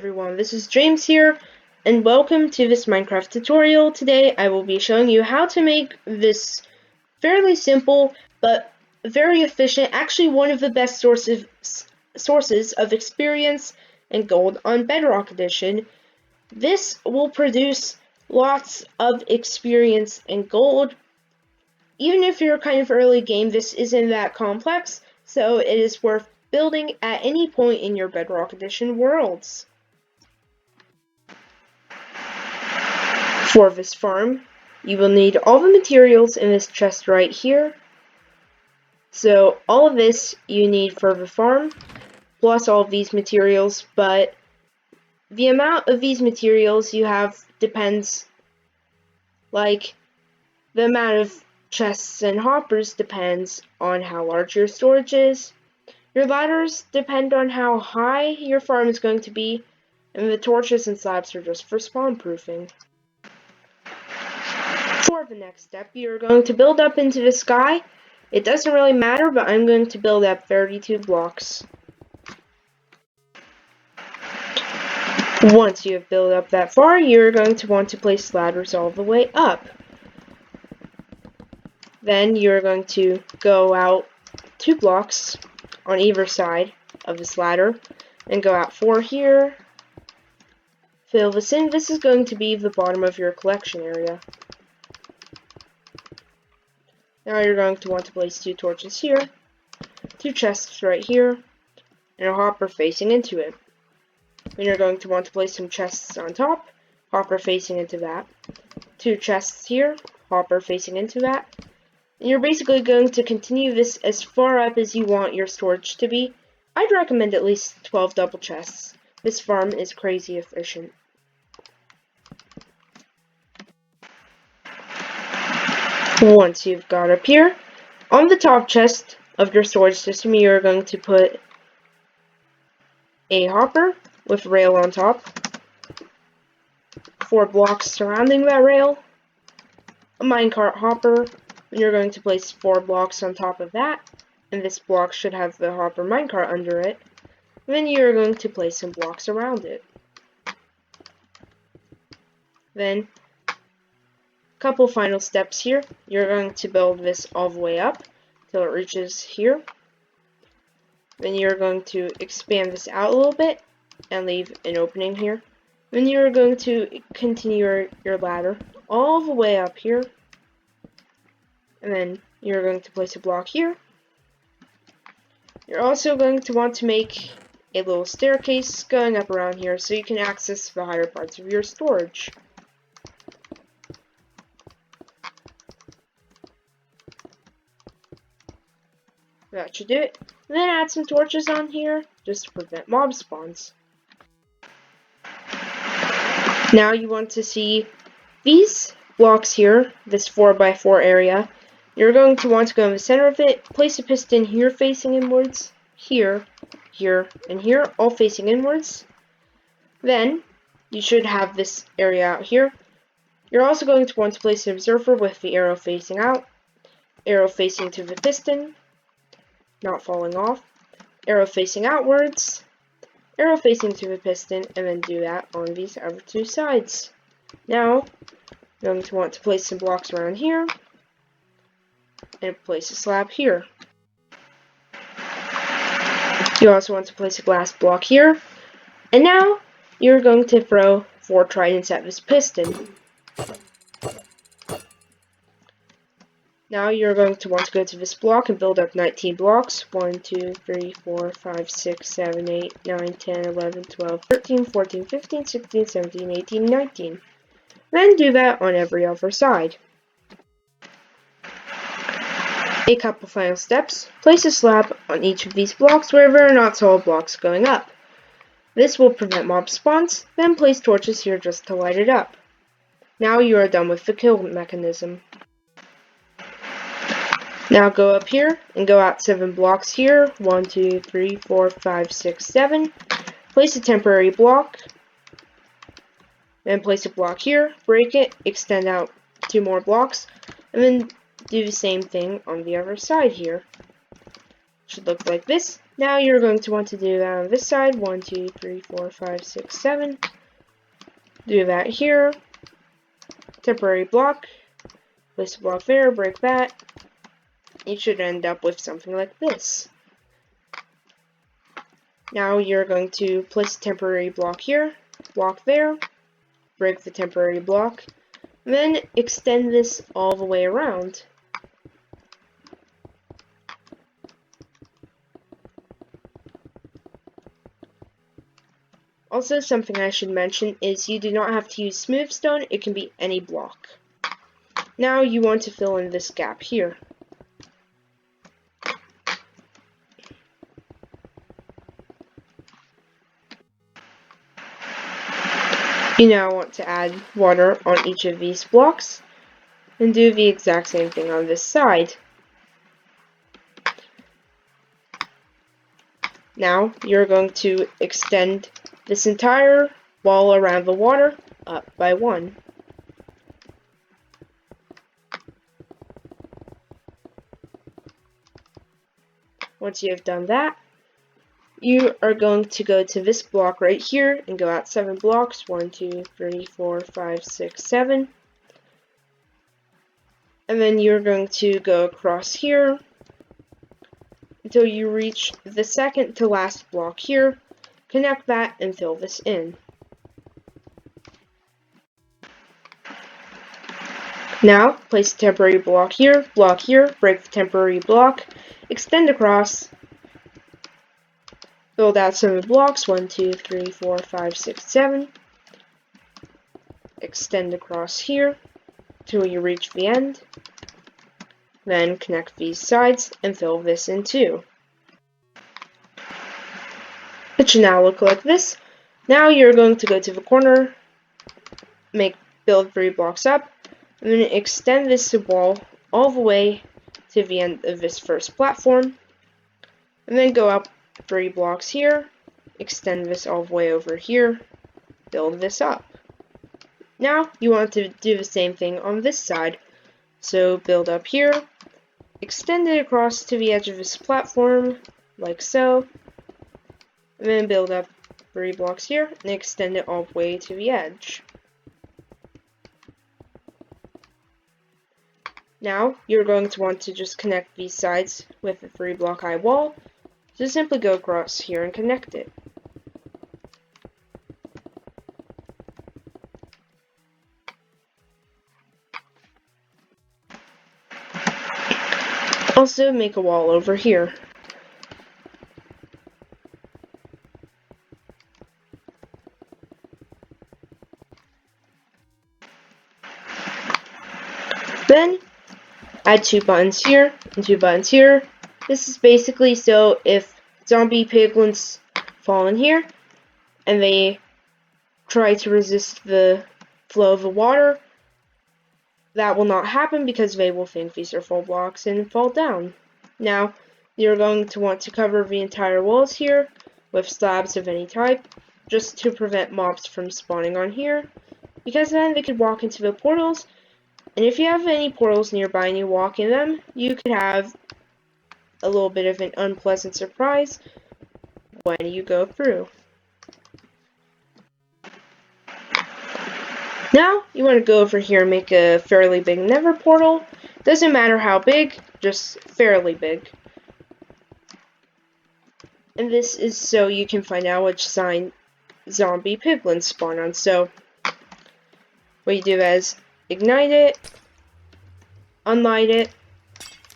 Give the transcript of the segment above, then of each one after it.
everyone, this is James here, and welcome to this Minecraft tutorial. Today I will be showing you how to make this fairly simple but very efficient, actually one of the best sources of experience and gold on Bedrock Edition. This will produce lots of experience and gold. Even if you're kind of early game, this isn't that complex, so it is worth building at any point in your Bedrock Edition worlds. For this farm, you will need all the materials in this chest right here. So all of this you need for the farm, plus all of these materials, but the amount of these materials you have depends, like the amount of chests and hoppers depends on how large your storage is. Your ladders depend on how high your farm is going to be, and the torches and slabs are just for spawn proofing. For the next step, you're going to build up into the sky. It doesn't really matter, but I'm going to build up 32 blocks. Once you have built up that far, you're going to want to place ladders all the way up. Then you're going to go out 2 blocks on either side of this ladder, and go out 4 here. Fill this in. This is going to be the bottom of your collection area. Now you're going to want to place 2 torches here, 2 chests right here, and a hopper facing into it. Then you're going to want to place some chests on top, hopper facing into that, 2 chests here, hopper facing into that. And you're basically going to continue this as far up as you want your storage to be. I'd recommend at least 12 double chests. This farm is crazy efficient. Once you've got up here, on the top chest of your storage system, you're going to put a hopper with rail on top, 4 blocks surrounding that rail, a minecart hopper, and you're going to place 4 blocks on top of that, and this block should have the hopper minecart under it. Then you're going to place some blocks around it. Then, a couple final steps here. You're going to build this all the way up till it reaches here. Then you're going to expand this out a little bit and leave an opening here. Then you're going to continue your ladder all the way up here. And then you're going to place a block here. You're also going to want to make a little staircase going up around here so you can access the higher parts of your storage. That should do it. And then add some torches on here just to prevent mob spawns. Now you want to see these blocks here, this 4x4 area. You're going to want to go in the center of it, place a piston here facing inwards, here, here, and here, all facing inwards. Then, you should have this area out here. You're also going to want to place an observer with the arrow facing out, arrow facing to the piston, not falling off, arrow facing outwards, arrow facing to the piston, and then do that on these other 2 sides. Now, you're going to want to place some blocks around here, and place a slab here. You also want to place a glass block here. And now, you're going to throw 4 tridents at this piston. Now you're going to want to go to this block and build up 19 blocks. 1, 2, 3, 4, 5, 6, 7, 8, 9, 10, 11, 12, 13, 14, 15, 16, 17, 18, 19. Then do that on every other side. A couple final steps. Place a slab on each of these blocks where there are not solid blocks going up. This will prevent mob spawns, then place torches here just to light it up. Now you are done with the kill mechanism. Now go up here and go out 7 blocks here. 1, 2, 3, 4, 5, 6, 7. Place a temporary block. Then place a block here, break it, extend out 2 more blocks, and then do the same thing on the other side here. Should look like this. Now you're going to want to do that on this side. 1, 2, 3, 4, 5, 6, 7. Do that here. Temporary block. Place a block there, break that. You should end up with something like this. Now you're going to place a temporary block here, block there, break the temporary block, and then extend this all the way around. Also, something I should mention is you do not have to use smooth stone, it can be any block. Now you want to fill in this gap here. You now want to add water on each of these blocks, and do the exact same thing on this side. Now you're going to extend this entire wall around the water up by 1. Once you have done that, you are going to go to this block right here and go out 7 blocks. 1, 2, 3, 4, 5, 6, 7. And then you're going to go across here until you reach the second to last block here. Connect that and fill this in. Now, place a temporary block here, break the temporary block, extend across, build out 7 blocks, 1, 2, 3, 4, 5, 6, 7. Extend across here till you reach the end. Then connect these sides and fill this in too. It should now look like this. Now you're going to go to the corner, build 3 blocks up, and then extend this wall all the way to the end of this first platform. And then go up 3 blocks here, extend this all the way over here, build this up. Now you want to do the same thing on this side. So build up here, extend it across to the edge of this platform, like so, and then build up 3 blocks here, and extend it all the way to the edge. Now, you're going to want to just connect these sides with a 3 block high wall, so simply go across here and connect it. Also, make a wall over here. Then, add 2 buttons here and 2 buttons here. This is basically so if zombie piglins fall in here and they try to resist the flow of the water, that will not happen because they will think these are full blocks and fall down. Now, you're going to want to cover the entire walls here with slabs of any type, just to prevent mobs from spawning on here, because then they could walk into the portals, and if you have any portals nearby and you walk in them, you could have a little bit of an unpleasant surprise when you go through. Now, you want to go over here and make a fairly big nether portal. Doesn't matter how big, just fairly big. And this is so you can find out which sign zombie piglins spawn on. So, what you do is ignite it, unlight it,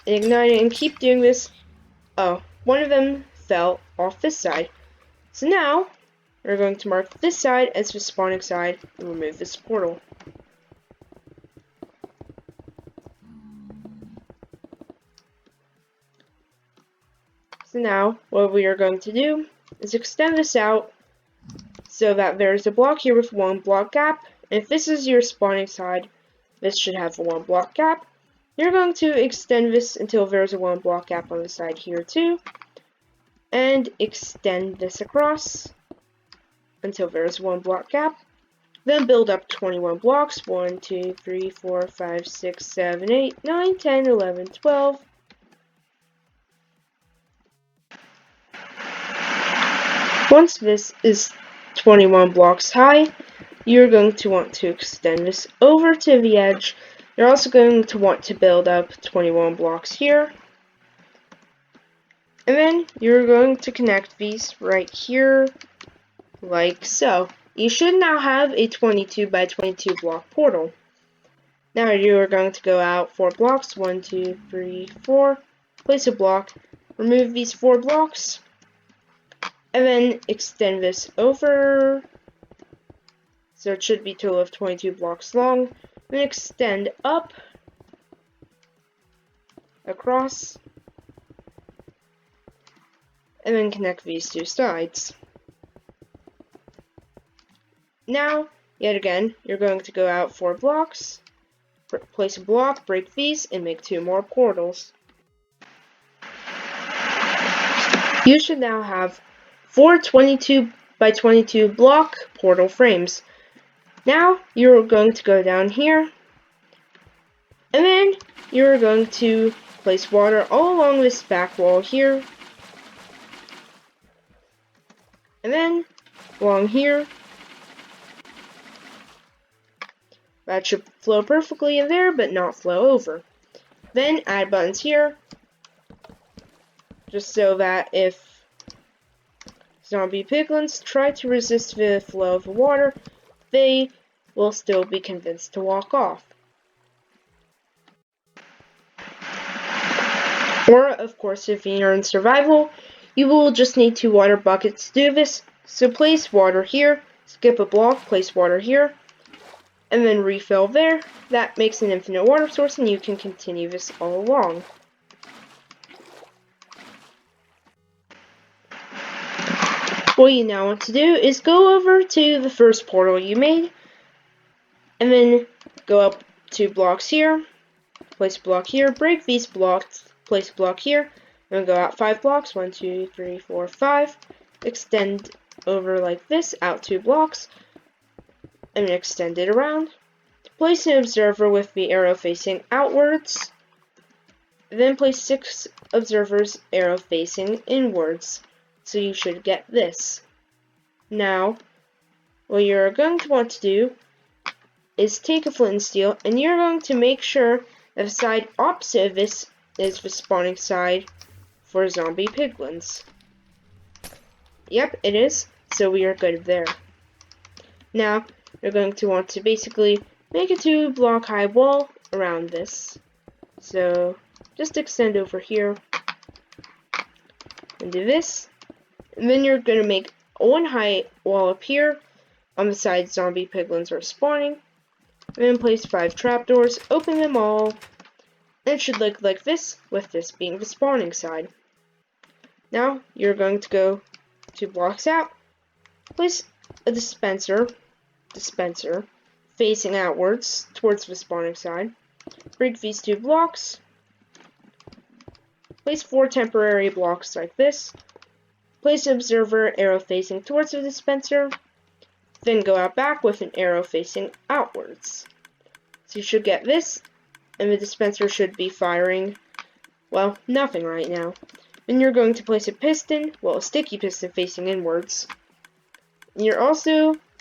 ignite it, and keep doing this. Oh, one of them fell off this side. So now, we're going to mark this side as the spawning side and remove this portal. So now, what we are going to do is extend this out so that there's a block here with 1 block gap. And if this is your spawning side, this should have a 1 block gap. You're going to extend this until there's a 1 block gap on the side here too. And extend this across until there's 1 block gap. Then build up 21 blocks. 1, 2, 3, 4, 5, 6, 7, 8, 9, 10, 11, 12. Once this is 21 blocks high, you're going to want to extend this over to the edge. You're also going to want to build up 21 blocks here. And then you're going to connect these right here, like so. You should now have a 22 by 22 block portal. Now you are going to go out 4 blocks, 1, 2, 3, 4, place a block, remove these 4 blocks, and then extend this over, so it should be a total of 22 blocks long, then extend up, across, and then connect these 2 sides. Now, yet again, you're going to go out 4 blocks, place a block, break these, and make 2 more portals. You should now have 4 22 by 22 block portal frames. Now, you're going to go down here, and then you're going to place water all along this back wall here, and then along here. That should flow perfectly in there, but not flow over. Then add buttons here, just so that if zombie piglins try to resist the flow of the water, they will still be convinced to walk off. Or, of course, if you're in survival, you will just need 2 water buckets to do this. So place water here, skip a block, place water here, and then refill there. That makes an infinite water source, and you can continue this all along. What you now want to do is go over to the first portal you made, and then go up 2 blocks here, place a block here, break these blocks, place a block here, and go out 5 blocks, 1, 2, 3, 4, 5, extend over like this, out 2 blocks, and extend it around. Place an observer with the arrow facing outwards, then place 6 observers arrow facing inwards. So you should get this. Now, what you're going to want to do is take a flint and steel, and you're going to make sure that the side opposite of this is the spawning side for zombie piglins. Yep, it is, so we are good there. Now, you're going to want to basically make a 2 block high wall around this. So, just extend over here, and do this. And then you're going to make a 1 high wall up here on the side zombie piglins are spawning. And then place 5 trapdoors, open them all, and it should look like this, with this being the spawning side. Now, you're going to go 2 blocks out, place a dispenser facing outwards towards the spawning side. Break these 2 blocks, place 4 temporary blocks like this. Place an observer arrow facing towards the dispenser, then go out back with an arrow facing outwards. So you should get this, and the dispenser should be firing, well, nothing right now. Then you're going to place a piston, well, a sticky piston facing inwards. And you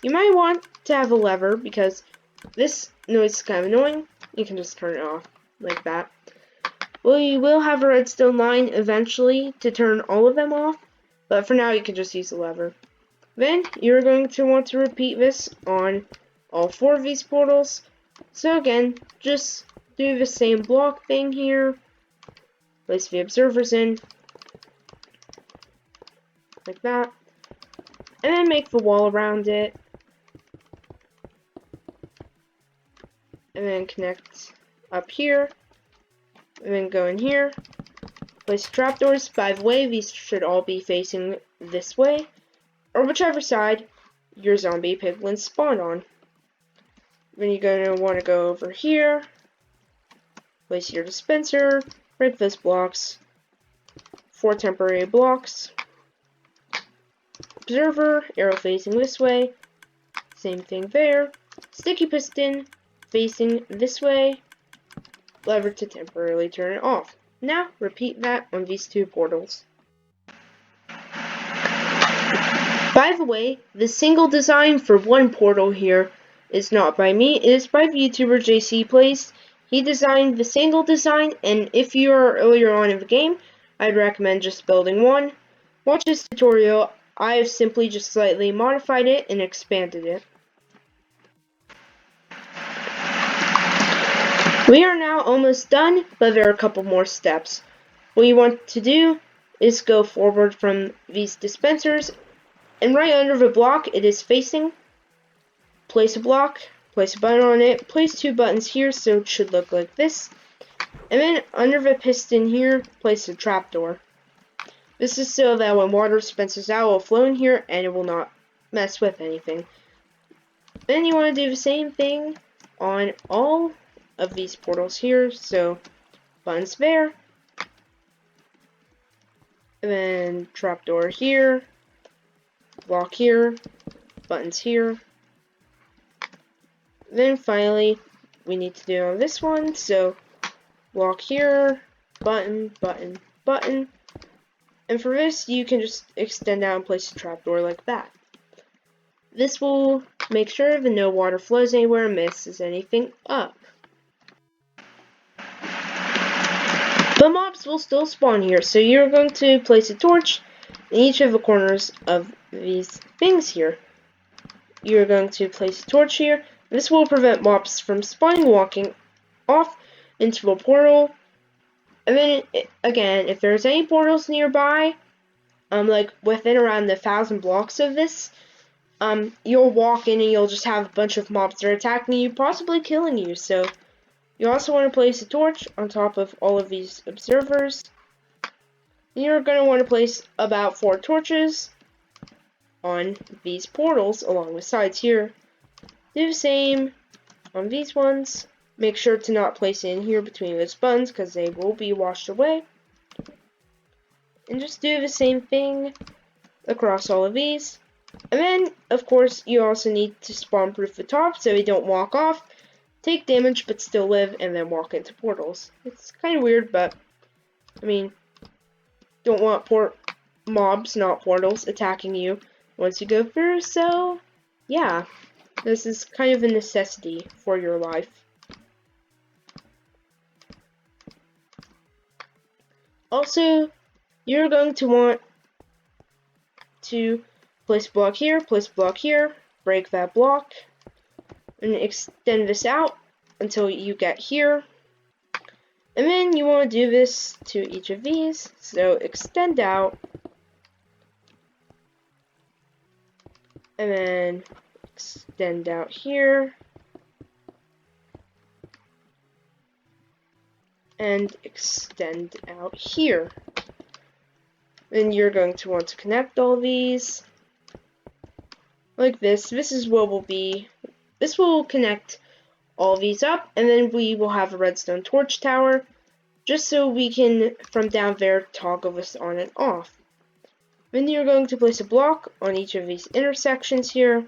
might want to have a lever, because this noise is kind of annoying. You can just turn it off, like that. Well, you will have a redstone line eventually to turn all of them off, but for now, you can just use the lever. Then, you're going to want to repeat this on all 4 of these portals. So again, just do the same block thing here. Place the observers in. Like that. And then make the wall around it. And then connect up here. And then go in here. Place trapdoors. By the way, these should all be facing this way, or whichever side your zombie piglins spawn on. Then you're going to want to go over here, place your dispenser, break those blocks, 4 temporary blocks, observer, arrow facing this way, same thing there, sticky piston facing this way, lever to temporarily turn it off. Now, repeat that on these 2 portals. By the way, the single design for one portal here is not by me, it is by the YouTuber JC Plays. He designed the single design, and if you are earlier on in the game, I'd recommend just building one. Watch this tutorial. I have simply just slightly modified it and expanded it. We are now almost done, but there are a couple more steps. What you want to do is go forward from these dispensers, and right under the block it is facing, place a block, place a button on it, place two buttons here so it should look like this, and then under the piston here, place a trapdoor. This is so that when water dispenses out, it will flow in here and it will not mess with anything. Then you want to do the same thing on all of these portals here, so buttons there, and then trapdoor here, block here, buttons here. Then finally, we need to do on this one, so block here, button, button, button. And for this, you can just extend out and place a trapdoor like that. This will make sure that no water flows anywhere and messes anything up. But mobs will still spawn here, so you're going to place a torch in each of the corners of these things here. You're going to place a torch here. This will prevent mobs from spawning, walking off into a portal. And then, again, if there's any portals nearby, like within around 1,000 blocks of this, you'll walk in and you'll just have a bunch of mobs that are attacking you, possibly killing you. So you also want to place a torch on top of all of these observers. And you're going to want to place about 4 torches on these portals along the sides here. Do the same on these ones. Make sure to not place it in here between those buttons because they will be washed away. And just do the same thing across all of these. And then, of course, you also need to spawn proof the top so they don't walk off, take damage but still live, and then walk into portals. It's kind of weird, but, I mean, don't want mobs, not portals, attacking you once you go through, so, yeah. This is kind of a necessity for your life. Also, you're going to want to place a block here, break that block, and extend this out until you get here. And then you want to do this to each of these, so extend out, and then extend out here, and extend out here. Then you're going to want to connect all these like this. This is what will be, this will connect all these up, and then we will have a redstone torch tower, just so we can, from down there, toggle this on and off. Then you're going to place a block on each of these intersections here,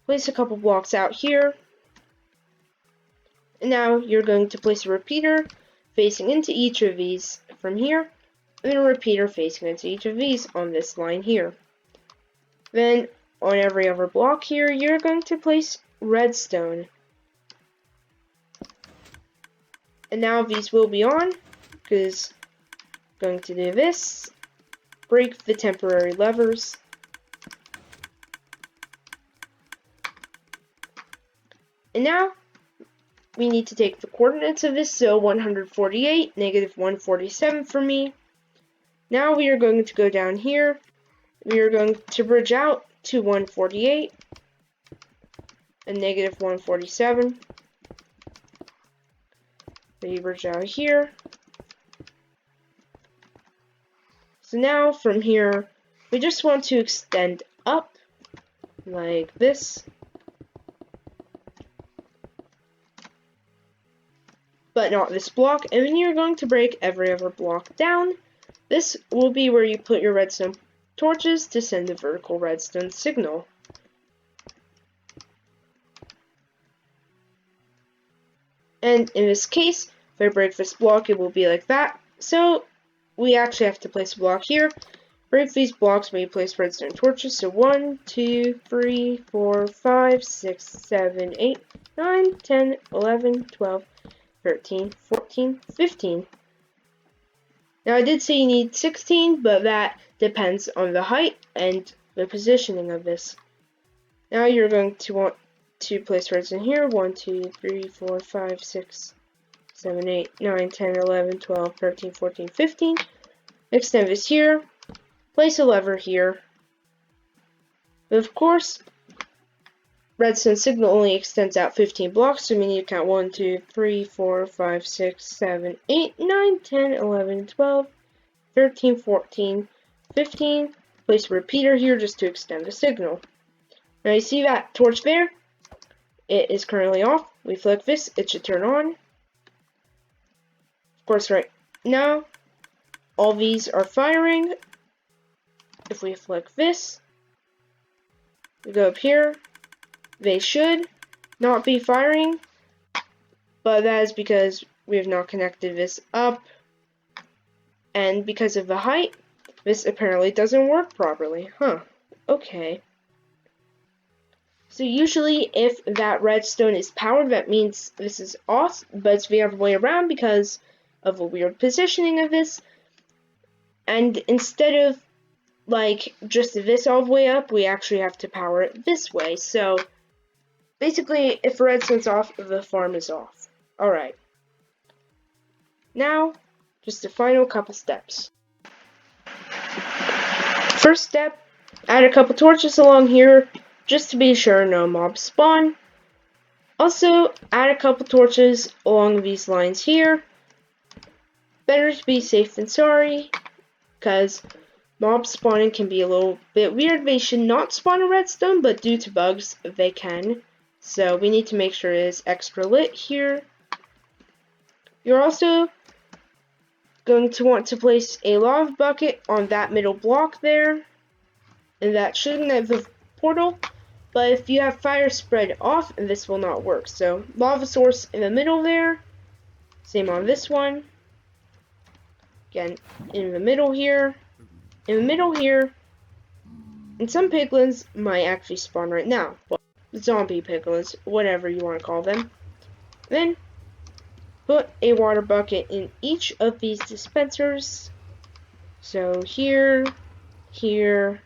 place a couple blocks out here, and now you're going to place a repeater facing into each of these from here, and then a repeater facing into each of these on this line here. Then, on every other block here, you're going to place redstone. And now these will be on, because I'm going to do this, break the temporary levers, and now we need to take the coordinates of this, so 148, negative 147 for me. Now we are going to go down here, we are going to bridge out to 148, and negative 147. We bridge out here. So now from here, we just want to extend up like this. But not this block, and then you're going to break every other block down. This will be where you put your redstone torches to send the vertical redstone signal. And in this case, if I break this block, it will be like that. So we actually have to place a block here, For each of these blocks, we place redstone torches. So 1, 2, 3, 4, 5, 6, 7, 8, 9, 10, 11, 12, 13, 14, 15. Now I did say you need 16, but that depends on the height and the positioning of this. Now you're going to want to place redstone here. 1, 2, 3, 4, 5, 6, 7, 8, 9, 10, 11, 12, 13, 14, 15. Extend this here. Place a lever here. But of course, redstone signal only extends out 15 blocks, so we need to count 1, 2, 3, 4, 5, 6, 7, 8, 9, 10, 11, 12, 13, 14, 15. Place a repeater here just to extend the signal. Now you see that torch there? It is currently off. We flick this, it should turn on. Of course, right now, all these are firing. If we flick this, we go up here, they should not be firing, but that is because we have not connected this up, and because of the height, this apparently doesn't work properly. Okay. So usually if that redstone is powered, that means this is off, but it's the other way around because of a weird positioning of this. And instead of like just this all the way up, we actually have to power it this way. So basically, if redstone's off, the farm is off. Alright. Now, just the final couple steps. First step, add a couple torches along here, just to be sure no mobs spawn. Also, add a couple torches along these lines here. Better to be safe than sorry, because mob spawning can be a little bit weird. They should not spawn a redstone, but due to bugs, they can. So we need to make sure it is extra lit here. You're also going to want to place a lava bucket on that middle block there, and that shouldn't have the portal. But if you have fire spread off, this will not work. So lava source in the middle there. Same on this one. Again, in the middle here. In the middle here. And some piglins might actually spawn right now. Well, zombie piglins, whatever you want to call them. Then put a water bucket in each of these dispensers. So here, here,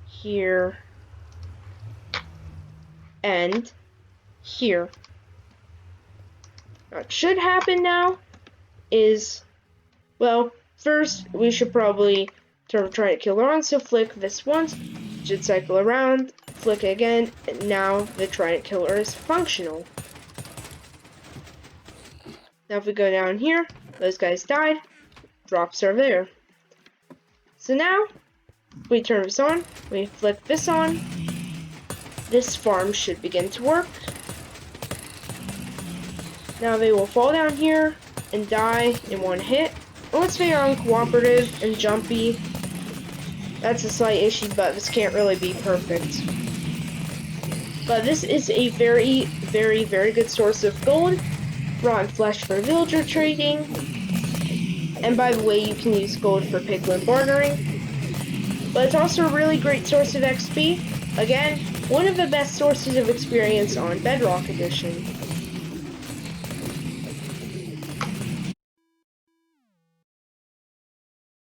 here, and here. What should happen now is, well, first we should probably turn Trident Killer on, so flick this once, should cycle around, flick it again, and now the Trident Killer is functional. Now if we go down here, those guys died, drops are there. So now, we turn this on, we flick this on, this farm should begin to work. Now they will fall down here and die in one hit. Unless they are uncooperative and jumpy, that's a slight issue, but this can't really be perfect. But this is a very, very, very good source of gold, rotten flesh for villager trading, and by the way, you can use gold for piglin bartering. But it's also a really great source of XP. Again, one of the best sources of experience on Bedrock Edition.